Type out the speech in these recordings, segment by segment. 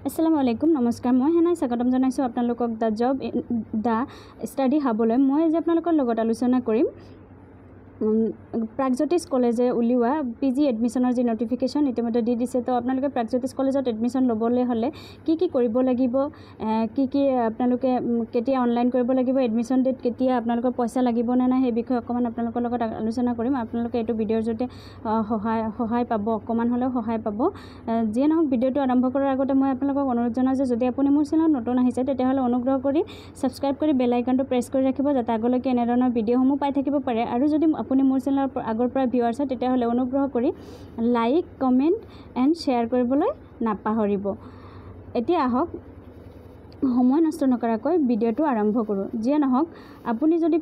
আসসালামু আলাইকুম নমস্কাৰ মই হেনাই স্বাগতম জনাইছো আপোনালোকক দা জব দা ষ্টাডি হাবলৈ মই যে আপোনালোকৰ লগত আলোচনা কৰিম প্ৰাগজ্যোতিষ কলেজে উলিওৱা পিজি এডমিশনৰ যে নটিফিকেশন ইতিমধ্যে দি দিছে তো আপোনালোকে প্ৰাগজ্যোতিষ কলেজত এডমিশন ল'বলৈ হলে কি কৰিব লাগিব কি আপোনালোকে কেতিয়া অনলাইন কৰিব লাগিব এডমিশন ডেট কেতিয়া আপোনালোকৰ পইচা লাগিব না নাই সেই বিষয়ে অকমান আপোনালোকৰ লগত আলোচনা কৰিম আপোনালোকে এটো ভিডিওৰ জৰিয়তে সহায় পাব অকমান হলেও সহায় পাব যিয়ে নহওক ভিডিওটো আৰম্ভ কৰাৰ আগতে মই আপোনালোকক অনুৰোধ জনাওঁ যে যদি আপুনি মোৰ চেনেলত নতুন আহিছে তেতিয়াহলে অনুগ্ৰহ কৰি সাবস্ক্ৰাইব কৰি বেল আইকনটো প্ৰেছ কৰি ৰাখিব যাতে আগলৈকে এনে ধৰণৰ ভিডিওসমূহ পাই থাকিব পাৰে আৰু যদি আপুনি মোৰ চেনেলৰ আগৰ পৰা ভিউৱাৰ্ছ হয় তেতিয়াহলে অনুগ্ৰহ কৰি লাইক কমেন্ট এণ্ড শ্বেয়াৰ কৰিবলৈ নাপাহৰিব এতিয়া আহক সময় নষ্ট নকৰাকৈ ভিডিওটো আৰম্ভ কৰো যিয়ে নহওক আপুনি যদি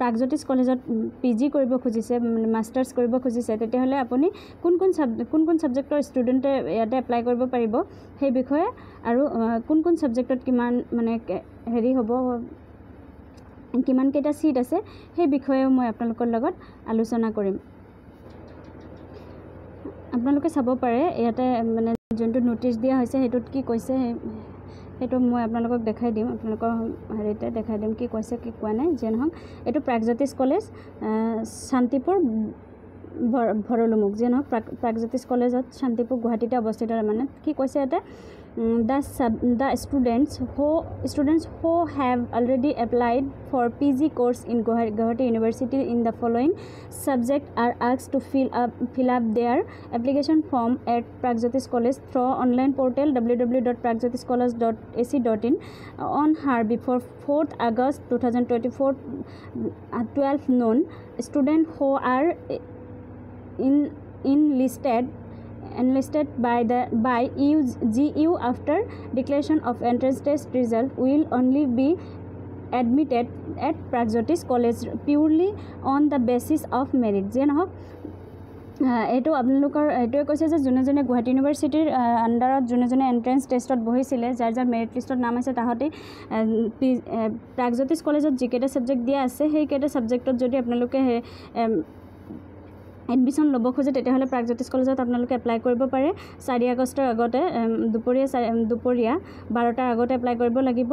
প্ৰাগজ্যোতিষ কলেজত পিজি কৰিব খুজিছে মাষ্টাৰ্ছ কৰিব খুজিছে তেতিয়াহলে আপুনি কোন সাবজেক্টৰ ষ্টুডেণ্টে ইয়াতে এপ্লাই কৰিব পাৰিব সেই বিষয়ে আৰু কোন সাবজেক্টত কিমান মানে হেৰি হ'ব কিমান কেটা সিট আছে সেই বিষয়ে মই আপোনালোকৰ লগত আলোচনা কৰিম আপোনালোকে চাব পাৰে ইয়াতে মানে যোনটো নোটিছ দিয়া হৈছে হেতুত কি কৈছে এটো মই আপোনালোকক দেখাই দিম আপোনালোকৰ হেৰিতে দেখাই দিম কি কৈছে কি কোৱা নাই যে নহক এটো প্ৰাগজ্যোতিষ কলেজ শান্তিপুৰ ভৰলুমুখ যে নহক প্ৰাগজ্যোতিষ কলেজত শান্তিপুৰ গুৱাহাটীতে অৱস্থিত মানে কি কৈছে এটা the students who have already applied for PG course in Guwahati University in the following subject are asked to fill up their application form at Pragjyotish College through online portal www.pragjyotishcollege.ac.in on her before 4th August 2024 12 noon. Students who are enlisted by GU after declaration of entrance test result will only be admitted at Pragjyotish College purely on the basis of merit je নহক এটো আপোনালোকৰ এটোৱে কৈছে যে জনে গুৱাহাটী ইউনিভাৰ্সিটিৰ আন্ডাৰত জনে entrance টেষ্টত বহিছিলে যাৰ মেৰিট লিষ্টত নাম আছে তাহতে প্ৰাগজ্যোতিষ কলেজত যিকেটা সাবজেক্ট দিয়া আছে সেই কেটা সাবজেক্টত যদি আপোনালোকে এডমিশন ল'ব খোজে তেতিয়াহলে প্ৰাগজ্যোতিষ কলেজত আপোনালোকে এপ্লাই কৰিব পাৰে 4 আগষ্টৰ আগতে দুপৰীয়া 12টাৰ আগতে এপ্লাই কৰিব লাগিব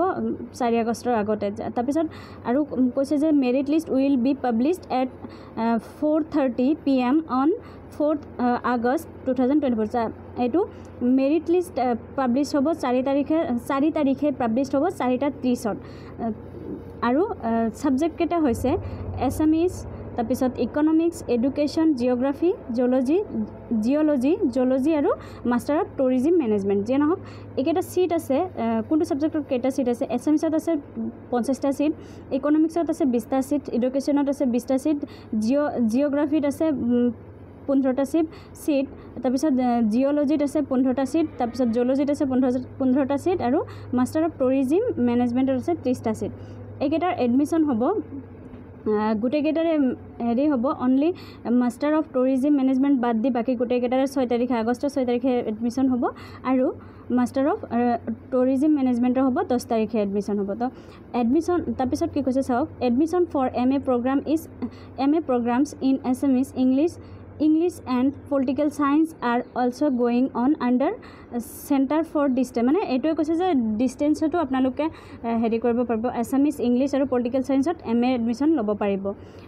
4 আগষ্টৰ আগতে তাৰপিছত আৰু কৈছে যে merit list will be published at 4:30 PM on 4th August 2024 এটো মেৰিট লিষ্ট পাবলিশ হ'ব 4 তাৰিখে পাবলিশ হ'ব 4:30 আৰু সাবজেক্ট কেটা হৈছে এছামিজ তাৰপিছত ইকোনমিক্স এডুকেশ্যন জিওগ্ৰাফি জিঅলজি আৰু মাষ্টাৰ অফ টুৰিজম মেনেজমেন্ট যে নহক একেটা সিট আছে কোনটো সাবজেক্টৰ কেটা সিট আছে এছামিছত আছে 50টা সিট ইকোনমিক্সত আছে 20টা সিট এডুকেশ্যনত আছে 20টা সিট জিওগ্ৰাফিত আছে 15টা সিট তাৰপিছত জিঅলজিত আছে 15টা সিট তাৰপিছত জিঅলজিত আছে 15টা সিট আৰু মাষ্টাৰ অফ টুৰিজম মেনেজমেন্টত আছে 30টা সিট একেটাৰ এডমিশন হ'ব গুটে কেটাৰে হেৰি হ'ব only master of tourism management বাদ দি বাকি গুটে কেটাৰে 6 তাৰিখে আগষ্টৰ 6 তাৰিখে এডমিশন হ'ব আৰু মাষ্টাৰ অফ টুৰিজম মেনেজমেন্টৰ হ'ব 10 তাৰিখে এডমিশন হ'ব তো এডমিশন তাৰপিছত কি কৈছে চাওক admission for MA programs in Assamese English and political science are also going on under Center for Distance মানে এটোৱে কৈছে যে ডিসটেন্সটো আপোনালোকে হেৰি কৰিব পাৰিব আসামিজ ইংলিশ আৰু পলিটিক্যাল সায়েন্সত MA এডমিশন ল'ব পাৰিব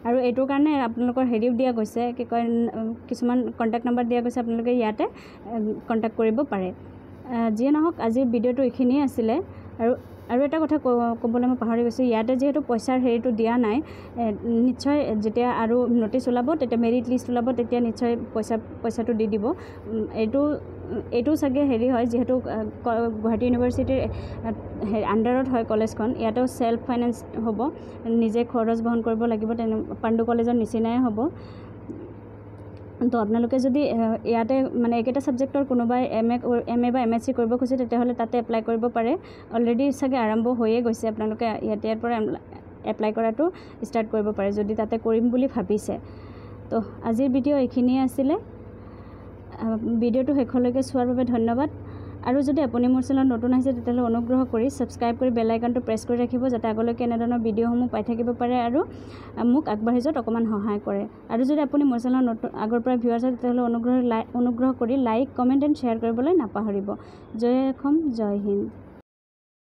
আৰু এটো কাৰণে আপোনালোকৰ হেৰিও দিয়া গৈছে কি কয় কিছুমান কন্টাক্ট নম্বৰ দিয়া গৈছে আপোনালোকে ইয়াতে কন্টাক্ট কৰিব পাৰে যিয়ে নহওক আজিৰ ভিডিওটো এখিনি আছিল আৰু এটা কথা ক'বলৈ মই পাহৰি গৈছো ইয়াতে যেহেতু পইচাৰ হেৰিটো দিয়া নাই নিশ্চয় যেতিয়া আৰু নোটিছ ওলাব তেতিয়া মেৰিট লিষ্ট ওলাব তেতিয়া নিশ্চয় পইচাটো দি দিব এটো সাগে হেৰি হয় যেহেতু গুৱাহাটী ইউনিভাৰ্সিটিৰ আন্ডাৰত হয় কলেজখন ইয়াতেও সেলফ ফাইনান্স হ'ব নিজে খৰচ বহন কৰিব লাগিব পাণ্ডু কলেজৰ নিচিনাই হ'ব তো আপোনালোকে যদি ইয়াতে মানে একেটা সাবজেক্টৰ কোনোবাই MA বা MSc কৰিব খুজে তেতিয়াহলে তাতে এপ্লাই কৰিব পাৰে অলৰেডি সাগে আৰম্ভ হৈয়ে গৈছে আপোনালোকে ইয়াৰ পৰা এপ্লাই কৰাটো ষ্টাৰ্ট কৰিব পাৰে যদি তাতে কৰিম বুলি ভাবিছে তো আজিৰ ভিডিও এখিনিয়ে আছিল ভিডিওটো শেষলৈকে চোৱাৰ বাবে ধন্যবাদ আৰু যদি আপুনি মোৰ চেনেলত নতুন আহিছে তেতিয়াহ'লে অনুগ্ৰহ কৰি ছাবস্ক্ৰাইব কৰি বেল আইকনটো প্ৰেছ কৰি ৰাখিব যাতে আগলৈকে এনেধৰণৰ ভিডিঅ'সমূহ পাই থাকিব পাৰে আৰু মোক আগবাঢ়ি যোৱাত অকণমান সহায় কৰে। আৰু যদি আপুনি মোৰ চেনেলত নতুন আগৰ পৰা ভিউৱাৰ্ছ আছে তেতিয়াহ'লে অনুগ্ৰহ কৰি লাইক কমেণ্ট এণ্ড শ্বেয়াৰ কৰিবলৈ নাপাহৰিব। জয় অসম, জয় হিন্দ।